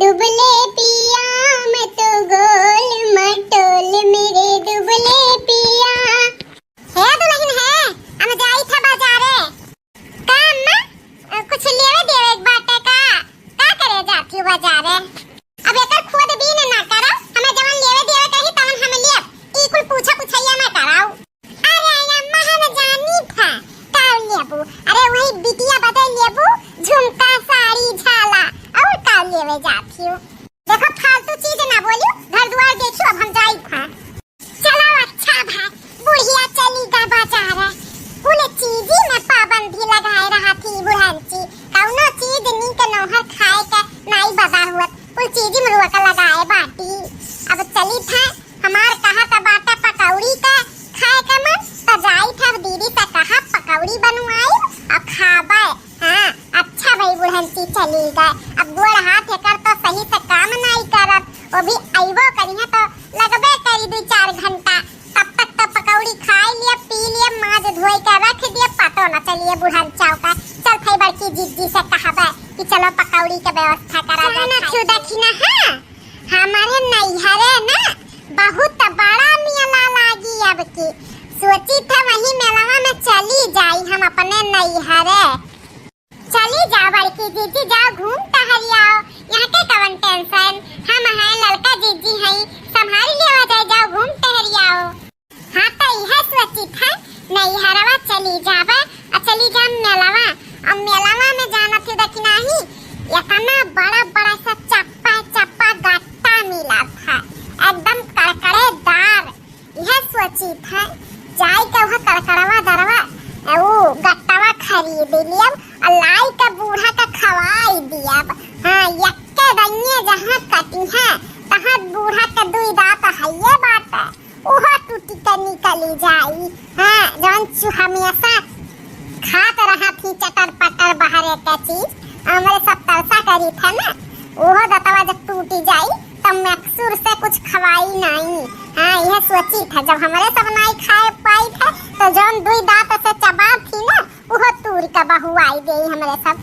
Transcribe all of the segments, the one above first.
दुबले पिया मैं तो गोल मटोल मेरे दुबले पिया। है दुल्हन है, हम जाई था बाजारे का अम्मा कुछ लेवे देवे एक बाटे का करे जाती बाजारे। अब एकर खुद भी ना करो, हमें जवन लेवे देवे कही तवन हम लिए ई कुल पूछा पुछैया ना कराऊ। अरे अम्मा हम जानी था का लेबू, अरे वही बिटिया बदल लेबू झुमका साड़ी झाला और का लेवे जाती हूँ। देखो फालतू चीज ना बोलियो, घर द्वार देखियो, अब हम जाई था। चलो अच्छा भाई, बुढ़िया चली गा बाजार, कुल चीज में पाबंदी लगाए रहा थी बुढ़ानची, कौनो चीज नी के नौहर खाए का नहीं बता हुआ, कुल चीज में रोक लगाए बाटी। अब चली था हमार कहा का बाटा पकौड़ी का खाए का मन, तो जाई था दीदी से कहा पकौड़ी बनवाई और खाबे। हाँ अच्छा भाई बुढ़ानची चली गए, अब गोड़ हाथ कर तो सही से काम नहीं करत, वो भी आइबो करिया तो लगबे करी 2-4 घंटा, तब तक तो पकौड़ी खाई लिया पी लिया माज धोई के रख दिया, पतो न चलिए बुढ़न चौका। चल भाई बड़की जीजी से कहबे कि चलो पकौड़ी के व्यवस्था करा जाए ना। क्यों देखी ना है हमारे नैहरे ना बहुत बड़ा मेला लागी, अब की सोची था वही मेलावा में चली जाई हम अपने नैहरे। चली जाओ बड़की जीजी, जाओ घूम टहलियाओ, यहाँ के कवन टेंशन, हम हैं लड़का जीजी हैं संभाल लिया जाए, जाओ घूम टहलियाओ। हाँ तो यह सोची था नैहरवा चली जावे और चली जा मेलावा, और मेलावा में जाना थी देखी नहीं इतना बड़ा बड़ा सा चप्पा चप्पा गट्टा मिला था एकदम कड़कड़ेदार। यह सोची था जाई के वहाँ कड़कड़वा दरवा वो गट्टावा खरीद लिया और लाई का बूढ़ा का खवाई दिया। हाँ यक्के दन्ये जहाँ कटी है तहाँ बूढ़ा का 2 दांत हइये बाटे, उहा टूटी के निकली जाई। हाँ जवन हमेशा खात रहा थी चटर पटर बाहर के चीज, हमरे सब तरसा करी था ना, उहो दतवा जब टूटी जाई तब मैक्सूर से कुछ खवाई नहीं। हाँ यह सोची था जब हमारे सब नहीं खाए पाई थे तो जौन 2 दांत से चबा थी ना उहो तूर का बहुआई गई हमारे सब।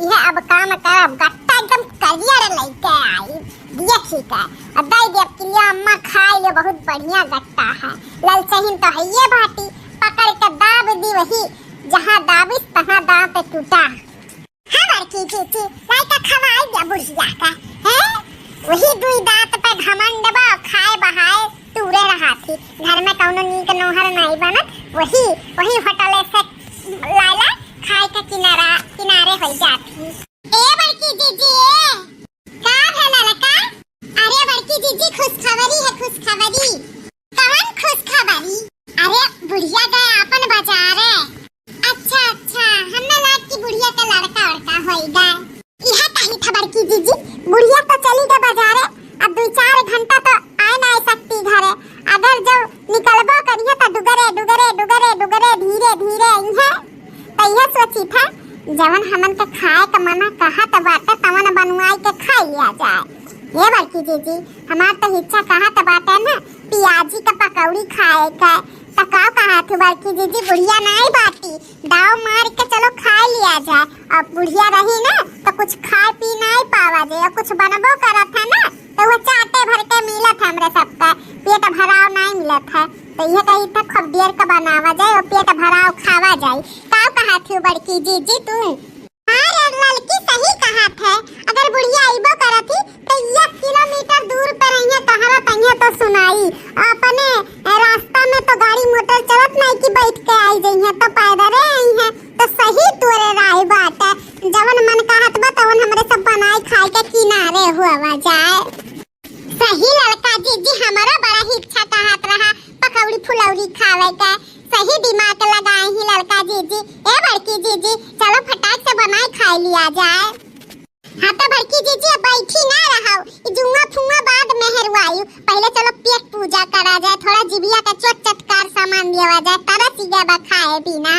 यह अब काम करब गट्टा एकदम करियर लेके आई देखी का दई देव के लिए अम्मा खाए ले, बहुत बढ़िया गट्टा है, ललचहीन तो है ये बाटी, पकड़ के दाब दी वही जहाँ दाबिस तहाँ दांत टूटा। हाँ बड़की चीची लाई का खवाई दिया बुढ़िया का है, वही 2 दांत पे घमंड बा खाए बहाए टूरे रहा थी, घर में कौनो नीक नौहर नहीं बनत, वही होटल से लाला खाए का किनारे हो जाती। ए बड़की जीजी का भेला लका, अरे बड़की जीजी खुशखबरी है खुशखबरी। कौन खुशखबरी? अरे बुढ़िया गए अपन बाजार है। अच्छा हमने लाग की बुढ़िया का लड़का होइगा, यह कही था बड़की जीजी बुढ़िया तो चली गई बाजारे, अब 2-4 घंटा तो आए ना सकती घरे, अगर जब निकलबो करिए तो डुगरे धीरे धीरे तो यह सोची था जवन हमन के खाए का मना कहा तो बाटे तवन बनवाई के खा लिया जाए। ये बड़की जीजी हमार तो इच्छा कहा तो बाटे ना पियाजी का पकौड़ी खाए का, तो का कहा थी बड़की जीजी बुढ़िया नहीं बाटी, दाव मार के चलो खा लिया जाए, अब बुढ़िया रही ना तो कुछ खा पी नहीं पावा जाए, और कुछ बनबो करत है ना तो वो चाटे भर के मिलत है हमरे सबका, पेट भराव नहीं मिलत है, तो यह कही था खूब देर का बनावा जाए और पेट भराव खावा जाए। का कहा थी बड़की जीजी तू? हाँ लड़की सही कहा था, अगर बुढ़िया आइबो करत थी तो 1 किलोमीटर दूर पर रहिए कहवा तहिए तो सुनाई, अपने रास्ता में तो गाड़ी मोटर चलत नहीं कि बैठ के आई जइए, तो पैदल आई है, तो सही तोरे राय बात है, जवन मन कहत बा तवन हमरे सब बनाई खाए के किनारे हुआ जाए। सही लड़का जीजी हमारा बड़ा ही इच्छा कहत रहा पकौड़ी फुलौड़ी खावे का, सही दिमाग लगाए ही लड़का जीजी। ए बड़की जीजी चलो फटाक से बनाए खा लिया जाए। हाँ तो बड़की जीजी अब बैठी ना रहो, जुआ फुआ बाद में हेरवायु, पहले चलो पेट पूजा करा जाए, थोड़ा जिबिया का चटकार सामान दिया जाए, तरस गया खाए बिना।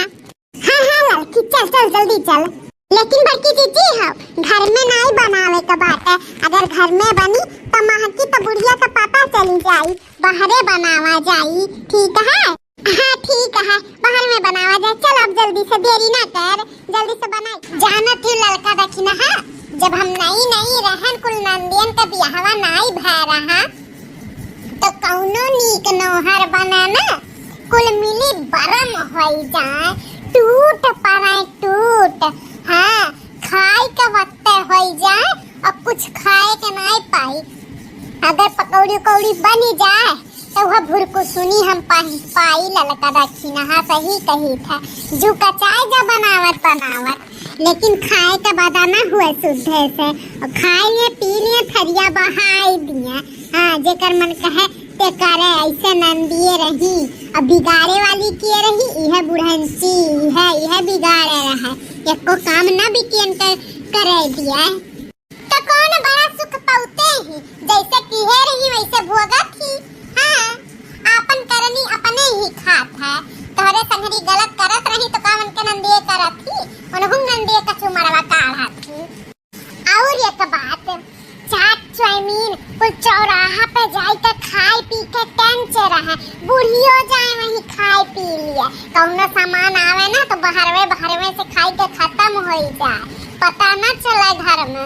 हाँ लड़की चल जल्दी चल, लेकिन बड़की जीजी हो घर में नहीं बनावे का बात है, अगर घर में बनी तो महकी तो बुढ़िया का पता चली जाई, बाहरे बनावा जाई, ठीक है? हाँ ठीक है बाहर में बनावा जाए, चल अब जल्दी से देरी ना कर, जल्दी से बनाई। जाना थी लड़का देखी ना, हाँ जब हम नई नई रहन कुल नंदियन का बियाहवा नाई भै रहा तो कौनो नीक नौहर बना ना कुल मिली बरम होई जाए टूट पड़े टूट। हाँ खाए का वक्त होई जाए और कुछ खाए के नहीं पाई। अगर पकौड़ी उकौड़ी बनी जाए तो वह भुरकु सुनी हम पाई ललका रखी ना। हाँ सही कही था जू का चाय जा बनावत लेकिन खाए का बदा ना हुआ शुद्ध से और खाए लिए पी लिए थरिया बहाई दिया। हाँ जेकर मन कहे ते करे ऐसे नंदिए रही अब बिगाड़े वाली किए रही यह बुढ़ंची यह बिगाड़े रहा एको काम ना भी कियन करे दिया तो कौन बड़ा सुख पाते ही जैसे किहे रही वैसे भोगत ही। हाँ आपन करनी अपने ही खात है तोहरे संगरी गलत करत रही तो कावन के नंदिए करत ही उन्हों नंदिए कछु मरवा काढ़ा थी। और एक बात चाट चाउमीन कुल चौराहा पे जाई के खाए पी के टेंचे रहे बूढ़ियो जाए वहीं खाए पी लिया कौनो सामान आवे ना तो बहरवे से खाई के खत्म हो जाए पता ना चले घर में।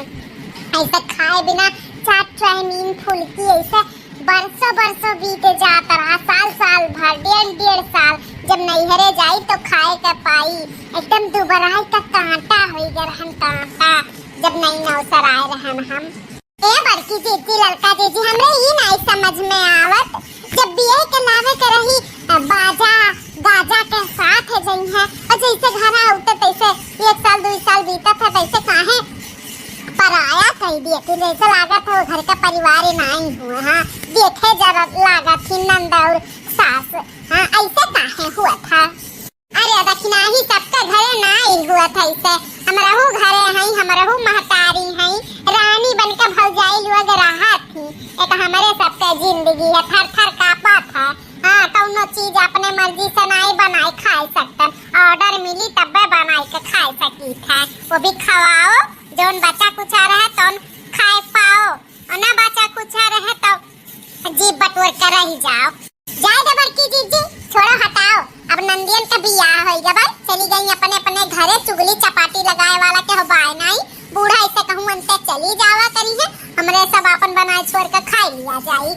ऐसे खाए बिना चाट चाउमीन फुल्की ऐसे बरसों बीते जाता रहा साल भर डेढ़ साल जब नैहरे जाई तो खाए के पाई एकदम दुबराई का कांटा हो गया रहन कांटा जब नई नौसर आए रहन हम। ए बड़की जीजी लड़का जीजी हमरे ही नहीं समझ में आवत जब बिये के नावे के रही गाजा के साथ है जई है और जैसे घर आउते तैसे 1 साल 2 साल बीता था तैसे काहे पराया कह दिया कि जैसे लागत है घर का परिवार ही नहीं हुआ। हाँ देखे जरा लागत थी नंद और सास। हाँ ऐसे काहे हुआ था। अरे दक्षिणा ही सबका घरे नहीं हुआ था ऐसे हमरहू घरे हैं हमरहू महतारी हैं रानी बनकर भौजाई लोग रहा थी एक हमारे सबका जिंदगी है थर कापा था। हाँ कौनो चीज अपने मर्जी से नहीं बनाई खाए सकतन ऑर्डर मिली तब बनाई के खाए सकी था वो भी खवाओ जोन बच्चा कुछ आ रहा तो खाए पाओ और ना बच्चा कुछ आ रहा तो जीभ बटोर कर ही जाओ। जाए दे बड़की जीजी छोड़ो हटाओ अब नंदियन का बियाह हो गया चली गई अपने घरे चुगली चपाटी लगाए वाला के हो बाय नहीं बूढ़ा ऐसे कहूं अंते चली जावा करी है हमरे सब अपन बनाए छोड़ कर खा लिया जाई।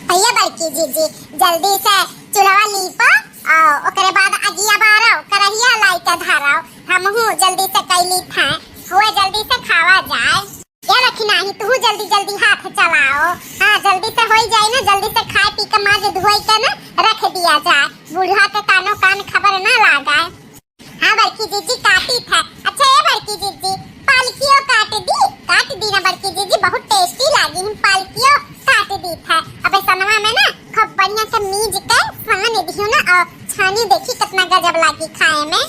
भैया बड़की जीजी जल्दी से चूल्हा लीपा और ओकरे बाद अगिया बारो करहिया लाई के धराओ हमहू जल्दी से कैली था हुए जल्दी से खावा जाए। ये रखी नहीं तू जल्दी हाथ चलाओ। हाँ जल्दी से हो जाए ना जल्दी से खाए पी के माज धोई के ना रख दिया जाए बूढ़ा के कानो कान खबर ना लगाए। हाँ बड़की जीजी काटी था। अच्छा ये बड़की जीजी पालकियों काट दी ना बड़की जीजी बहुत टेस्टी लगी हम पालकियों काट दी था। अब सनवा में ना खूब बढ़िया से मीज के साने दियो ना और छानी देखी कितना गजब लगी खाए में।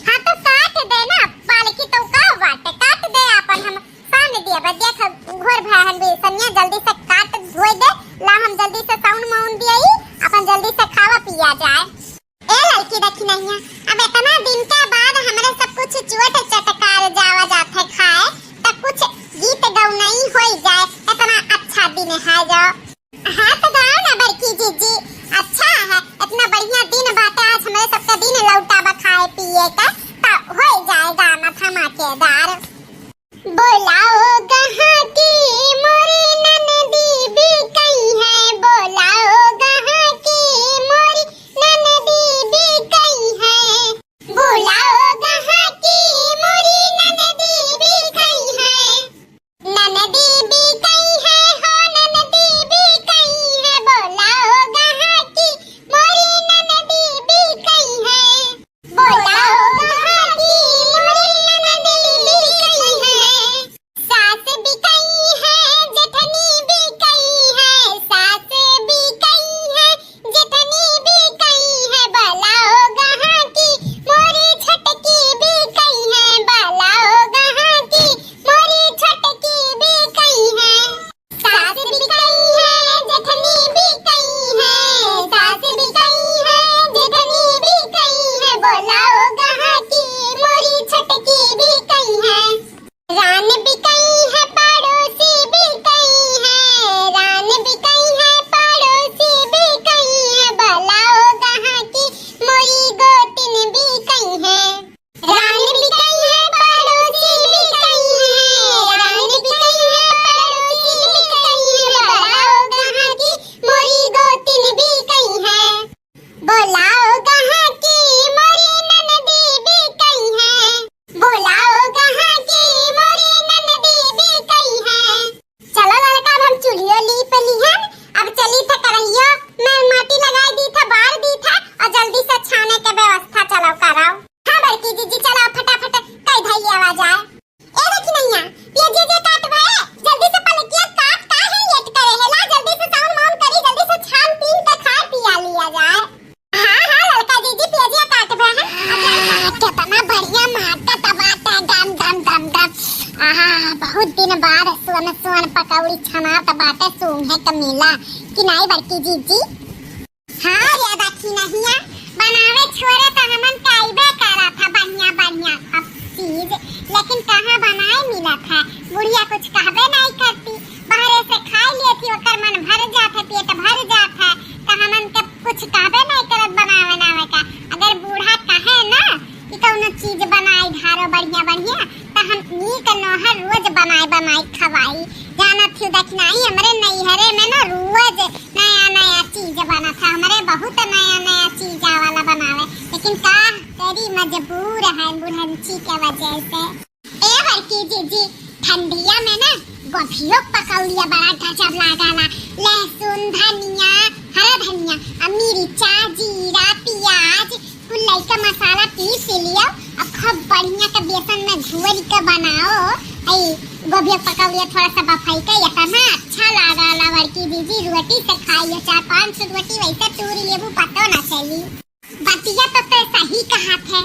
हाँ तो काट दे ना पालकी तो का बाटे काट दे अपन हम सान दिया बस देख घोर भाहन भी सनिया जल्दी से काट धोई दे ला हम जल्दी से साउंड माउंड दियई अपन जल्दी से खावा पिया जाए। ए लड़की देखी नहीं है अब इतना दिन के बाद हमारे सब कुछ चोट चटकार जावा जाते खाए तो कुछ गीत गौनई हो जाए इतना अच्छा दिन है जाओ। हाँ तो गाओ ना बड़की जीजी अच्छा है इतना बढ़िया दिन बात आज हमारे सबका दिन लौटावा खाए पिए का तो हो जाए गाना धमाकेदार। बोलाओ कहाँ की मोरी ननदी भी कहीं है बोलाओ कहाँ की मोरी ननदी भी कहीं है बोलाओ कहाँ की बहुत दिन बाद सुन सुन पकौड़ी छनात बाटे सूंघे क मिला कि नहीं बड़की जीजी। हाँ रे बाकी नहीं बनावे छोड़े तो हमन काइबे करा था बढ़िया बढ़िया सब चीज, लेकिन कहाँ बनाए मिला था। बुढ़िया कुछ कहबे नहीं करती, बाहर से खा लिए थी ओकर मन भर जात है, पेट भर जात है, तो हमन के कुछ कहबे नहीं करत बनावे नावे का। अगर बूढ़ा कहे ना कि कौनो चीज बनाई धारो बढ़िया बढ़िया तो हम नीक नोहर रोज बनाए बनाए खवाई। जाना थी दखनाई हमरे नैहरे में ना रोज नया नया चीज बना था, हमरे बहुत नया नया चीज वाला बनावे, लेकिन का तेरी मजबूर है बुढ़ंची के वजह से। ए बड़की जीजी ठंडिया में ना गोभियो पकौड़िया बड़ा गजब लागला। लहसुन धनिया हरा धनिया मिर्चा जीरा प्याज कुल लइका मसाला पीस लियो, अब खूब बढ़िया के बेसन में घुर के बनाओ। आई गोभिया पकौड़िया थोड़ा सा बफाई के इतना अच्छा लागला बड़की दीदी, रोटी से खाइए 4-5 रोटी वैसे टूरी लेबू पतो ना चली। बतिया तो सही कहा थे,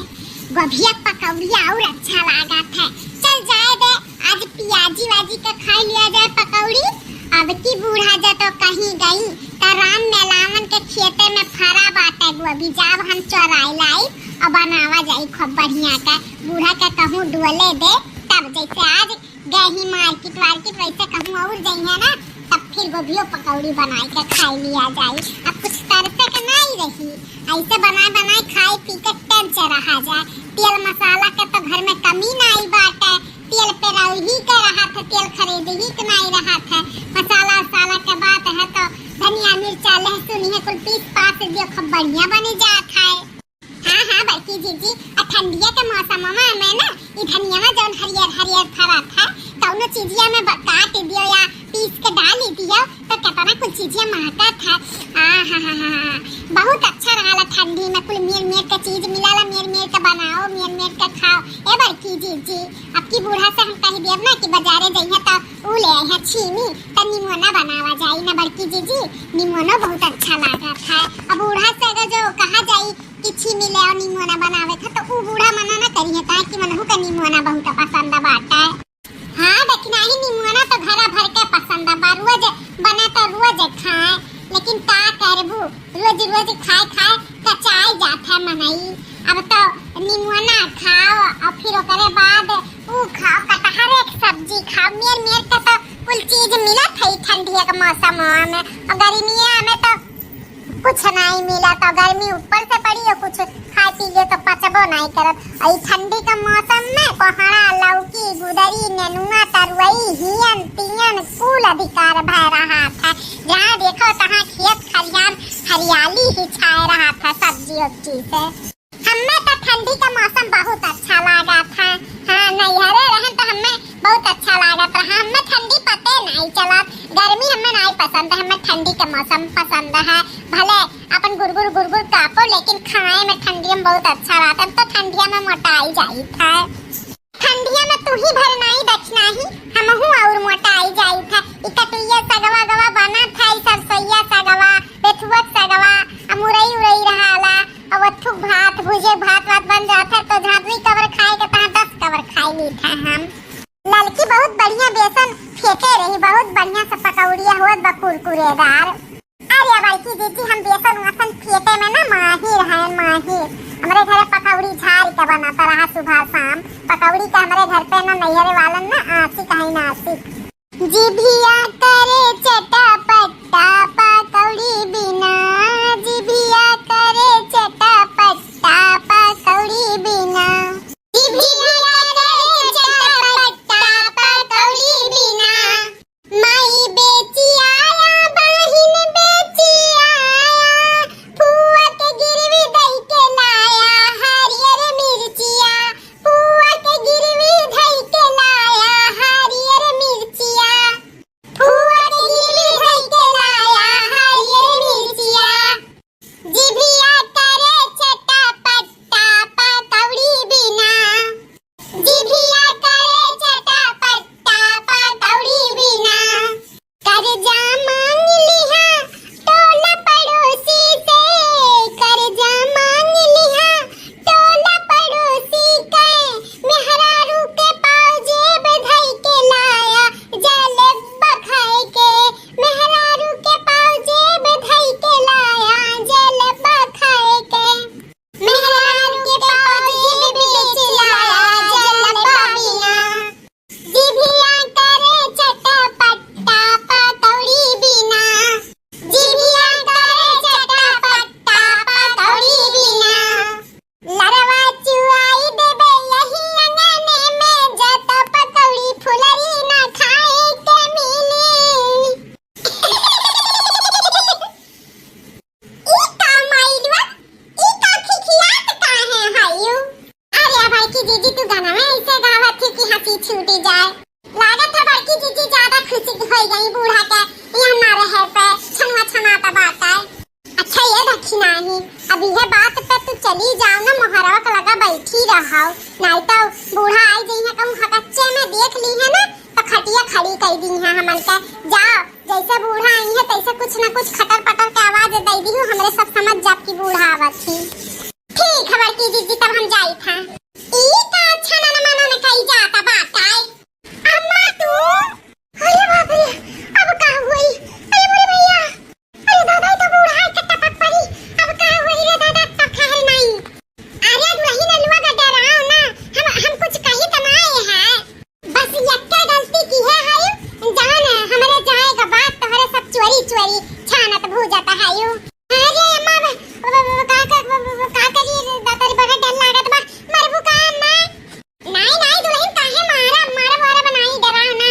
गोभिया पकौड़िया और अच्छा लागा था। चल जाए दे आज पियाजी वाजी का खा लिया जाए पकौड़ी। अब की बूढ़ा जा तो कहीं गई तो राम मेलावन के खेते में फरा बाटे गोभी, जब हम चोराई लाई और बनावा जाई खूब बढ़िया का। बूढ़ा का कहूँ डोले दे तब जैसे आज गई मार्केट वार्केट वैसे कहूँ और जाइए ना तब फिर गोभियों पकौड़ी बनाए के खा लिया जाए। अब कुछ तरसे का नहीं रही, ऐसे बनाए बनाए खाए पी के टेंशन रहा जाए। तेल मसाला के तो घर में कमी नहीं बाटे, तेल पे रही के रहा था, तेल खरीद ही के नहीं रहा था। मसाला वसाला के बात है तो धनिया मिर्चा लहसुन ये कुल पीस पास दियो खूब बढ़िया बनी जात है। हाँ हाँ बड़की जीजी ठंडिया के मौसम में ना ये धनिया में जौन हरियर हरियर फरा था कौनो चीजिया में काट दियो या पीस के डाल दियो तो कितना कुछ चीजिया महका था। हाँ बहुत अच्छा रहा ठंडी में कुल मेर मेर के चीज मिलाला, मेर मेर के बनाओ मेर मेर के खाओ। ए बड़की जीजी अब की बूढ़ा से हम कह देब ना कि बाजारे जइहे तो उ ले आइहे छीमी त निमोना बनावा जाई ना बड़की जीजी, निमोना बहुत अच्छा लागा था। अब बूढ़ा से अगर जो कहा जाई कि छीमी ले आओ निमोना बनावे था तो उ बूढ़ा मना ना करिए ता कि मनहु का निमोना बहुत पसंद बाटा। हाँ देखना ही निमोना तो घरा भर के पसंद बा, रोज बना तो रोज खाए, लेकिन का करबू रोज रोज खाए खाए कचाई जात है मनई। अब तो निमोना खाओ और फिर ओकरे बाद उ खाओ कटहर एक सब्जी खाओ, मेर मेर के तो कुल चीज मिलत है ठंडिया के मौसम में। और गर्मिया में तो कुछ नहीं मिला, तो गर्मी ऊपर से पड़ी और कुछ खाए पीए तो पचबो नहीं करत। और ठंडी का मौसम में कोहड़ा लौकी गुदरी नेनुआ तरुई हियन तियन कुल अधिकार भय रहा था। जहाँ देखो तहाँ खेत खलियान हरियाली ही छाए रहा था सब्जी उब्जी से। हमें तो ठंडी का मौसम बहुत अच्छा लगा था। हाँ नैहरे रहन तो हमें बहुत अच्छा लगा था। हमें ठंडी पते नहीं चला, गर्मी हमें नहीं पसंद है, हमें ठंडी का मौसम पसंद है। भले अपन गुरगुर गुरगुर कापो लेकिन खाए में ठंडिया में बहुत अच्छा रहता है। तो ठंडिया में मोटाई जाई था, ठंडिया में तू ही भर नहीं बचना ही हमहू और मोटाई जाई था। इकटिया सगवा गवा बना था, सब सैया सगवा बेथुआ सगवा मुरई उरई रहाला और वथु भात भुजे भात वात बन जाता तो झादवी कवर खाए के तहाँ 10 कवर खाई ली था हम। लड़की बहुत बढ़िया बेसन फेंके रही, बहुत बढ़िया से पकौड़िया होत बा कुरकुरेदार। अरे बड़की दीदी हम बेसन वसन फेंके में ना माहिर हैं माहिर। हमारे घर पकौड़ी झाड़ के बनाता रहा सुबह शाम। पकौड़ी का हमारे घर पे ना नैहरे वालन ना आसी कहीं ना आसी जिभिया करे चटापटा पकौड़ी बिना, जिभिया करे चटापटा पकौड़ी बिना, जिभिया करे चटापटा पकौड़ी बिना। माई बेची आया बहिन बेची आया, फुआ के गिरवी दई के लाया हरियर मिर्चिया, फुआ के गिरवी दई के लाया हरियर मिर्चिया, फुआ के गिरवी दे दी है हमन का। जाओ जैसे बूढ़ा आई है तैसे कुछ न कुछ खटर पटर के आवाज दे दी हूँ, हमरे सब समझ जाब की बूढ़ा आवत थी। ठीक खबर की जीजी, तब हम जाई था। ई का अच्छा ना मानो न कई जाता बात आए। अम्मा तू, अरे बाप रे, अब का हुई? अरे बुरे भैया, अरे दादा तो बूढ़ा है कट्टा पक पड़ी, अब का हुई रे दादा? तब खैर नहीं। अरे दुल्ही ने लुआ का डराओ ना, हम कुछ कही तो नहीं है, बस यक्का गलती की है जान हमारे जाएगा बात तोहरे सब चोरी चोरी छानत भू जाता है यू। अरे अम्मा का करी दातारी बड़ा डर लागत बा, मरबू का अम्मा? नहीं नहीं दुल्हन काहे मारा मारा बनाई डराओ ना,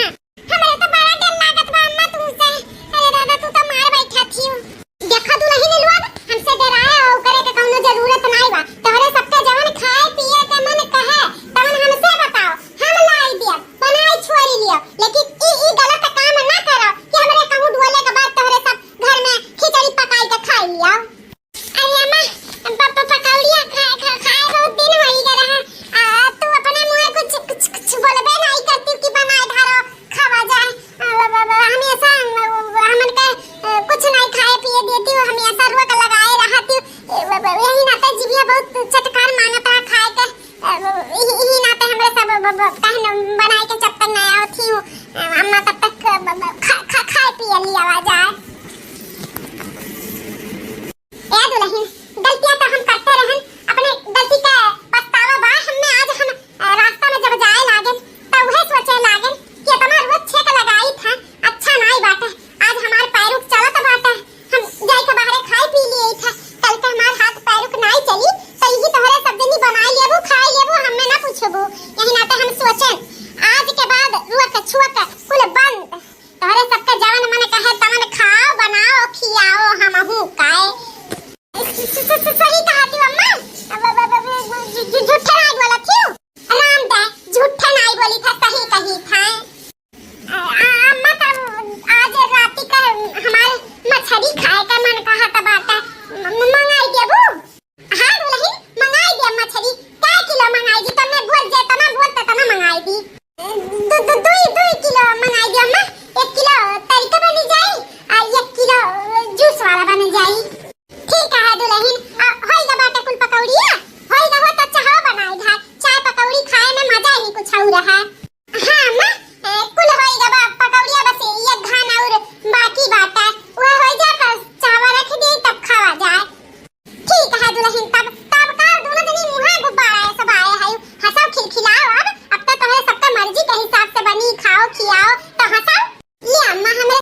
हमारे तो बड़ा डर लागत बा अम्मा तुमसे। अरे दादा तू तो मार बैठा थी। देखा दुल्हन लुआ हमसे डराए और करे के कोनो जरूरत नहीं बा, तोहरे सबके जवन खाए पिए के मन कहे तवन हमसे बताओ, हम लाई दिया बनाई छोरी लियो, लेकिन ई गलत काम ना करो कि हमरे कहूं डोले के बाद तोहरे सब घर में खिचड़ी पकाई के खा लियो। अरे अम्मा पापा पकौड़िया खाए बहुत दिन होई गए रहा, तू अपने मुंह कुछ बोलबे नहीं करती कि बनाए धारो खावा जाए। हमेशा हमन के कुछ नहीं खाए पिए देती हो, हमेशा रोक लगाए रहती हो, यही नाते जीविया बहुत चटकार मांगता खाए के, यही नाते हमरे सब कहन बनाए के जब तक नहीं आवती हूँ अम्मा तब तक खाए पिए लिया जाए। ए दुल्हन गलतियां तो हम करते रहन, अपने गलती का पछतावा बा हमने। आज हम रास्ता में जब जाए लागन तब वह सोचे लागन कि तुम्हार रोज छेक लगाई था अच्छा नहीं बाटे, आज हमार पैरुक चलत बाटे, हम जाई के बाहर खाए पी लिए था, कल के हमार हाथ पैरुक नहीं चली तो यही तोहरे सब दिन बनाई लेबू खाई लेबू, हमें ना पूछबू। यही नाते हम सोचें आज के बाद रुआ छुआ के कुल बंद, तोहरे सबके जवन मन कहे तवन खाओ बनाओ खियाओ हमहू काए। सही कहा तू अम्मा, झूठा नहीं बोला थी, आराम दे झूठा नहीं बोली था, सही कही था। अम्मा तब आज रात का हमारे मछली खाए का मन कहा था बात मंगाई देबू। हाँ दुल्हन मंगाई दे मछली, क्या किलो मंगाई दी तुमने बोल जे तना बोलते तना मंगाई दी, 2 किलो मंगाई दी अम्मा, 1 किलो तरीका बन जाए और 1 किलो जूस वाला बन जाए। ठीक है दुल्हन, होइगा बाटे कुल पकौड़िया, होइगा हो तो चाह बनाई धा, चाय पकौड़ी खाए में मजा ही कुछ और रहा। हां अम्मा कुल होइगा बा पकौड़िया, बस एक घान और बाकी बाटा वो हो जा तो चावल रख दे तब खावा जाए। ठीक है दुल्हन, तब का दोनों जनी मुंह गुब्बारा सब आए है, हंसो खिलखिलाओ, अब तो तोहरे सबका मर्जी के हिसाब से बनी खाओ खियाओ,